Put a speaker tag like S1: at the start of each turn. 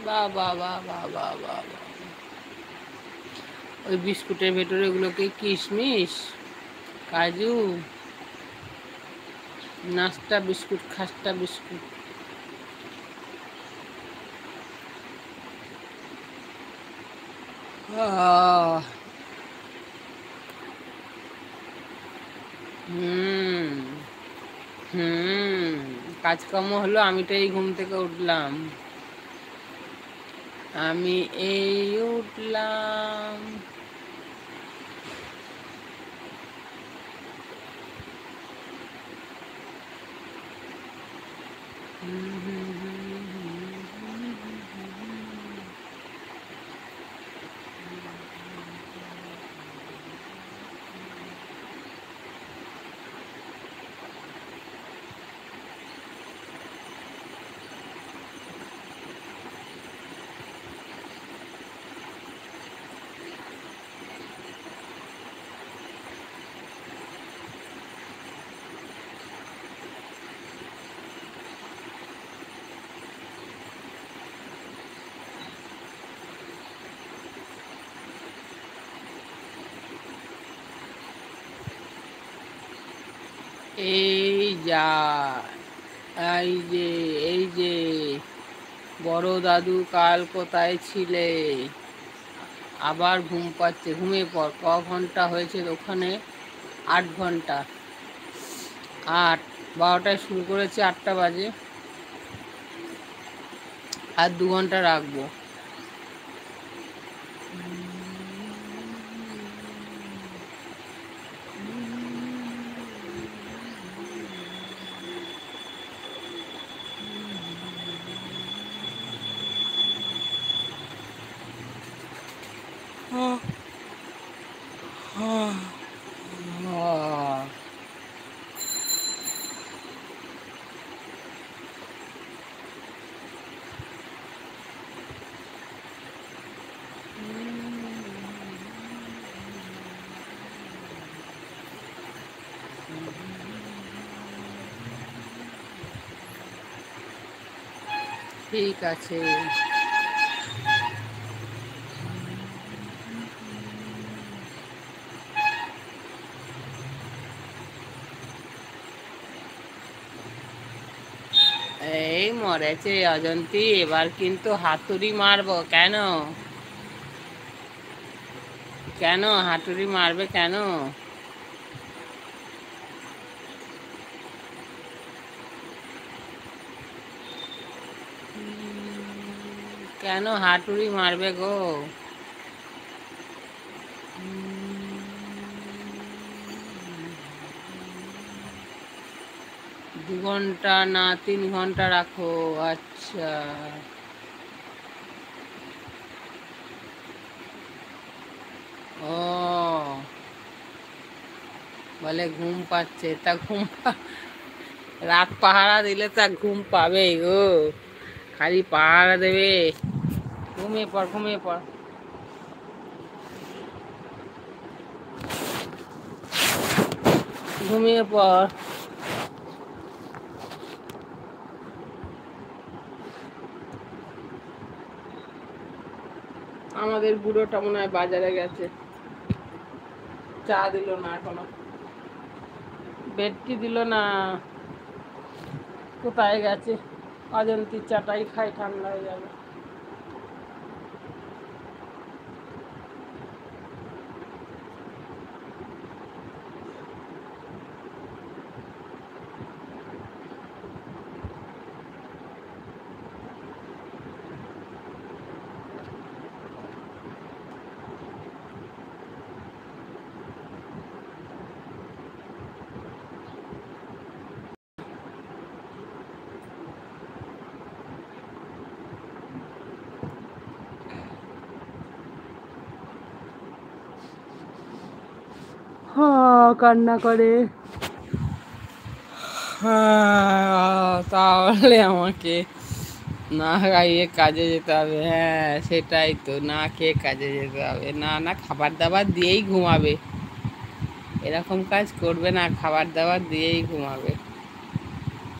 S1: বাহ বাহ বাহ বাহ বাহ বাহ বাহ। ওই বিস্কুটের ভেতরে ওগুলোকে কিশমিশ, কাজু, নাস্তা বিস্কুট, খাস্তা বিস্কুট। আহ, হুম হুম। কাজকর্ম হলো, আমি তো এই ঘুম থেকে উঠলাম, আমি এই উঠলাম। হুম হুম হুম হুম হুম হুম। এই যা, এই যে বড় দাদু, কাল কোথায় ছিলে? আবার ঘুম পাচ্ছে, ঘুমিয়ে পড়। ঘন্টা হয়েছে ওখানে? 8 ঘন্টা। 8, 12টায় শুরু করেছে, 8টা বাজে, আর 2 ঘন্টা রাখবো। ঠিক আছে। এই মরেছে অজন্তি, এবার কিন্তু হাতুড়ি মারবো। কেন? কেন হাতুড়ি মারবে কেন? কেন হাতুড়ি মারবে গো? 2 ঘন্টা না 3 ঘন্টা রাখো। আচ্ছা। ও, বলে ঘুম পাচ্ছে, তা রাত পাহারা দিলে তা ঘুম পাবেই গো, খালি পাহারা দেবে। ঘুমিয়ে পড়, ঘুমিয়ে পড়, ঘুমিয়ে পড়। আমাদের বুড়োটা মনে হয় বাজারে গেছে, চা দিল না এখনো, বেডটি দিল না, কোথায় গেছে? অজন্তির চাটাই খাই, ঠান্ডা হয়ে যাবে। হ্যাঁ, কান্না করে। হ্যাঁ, তাহলে আমাকে না খাইয়ে কাজে যেতে হবে। হ্যাঁ, সেটাই তো, না খেয়ে কাজে যেতে হবে। না না, খাবার দাবার দিয়েই ঘুমাবে, এরকম কাজ করবে না, খাবার দাবার দিয়েই ঘুমাবে।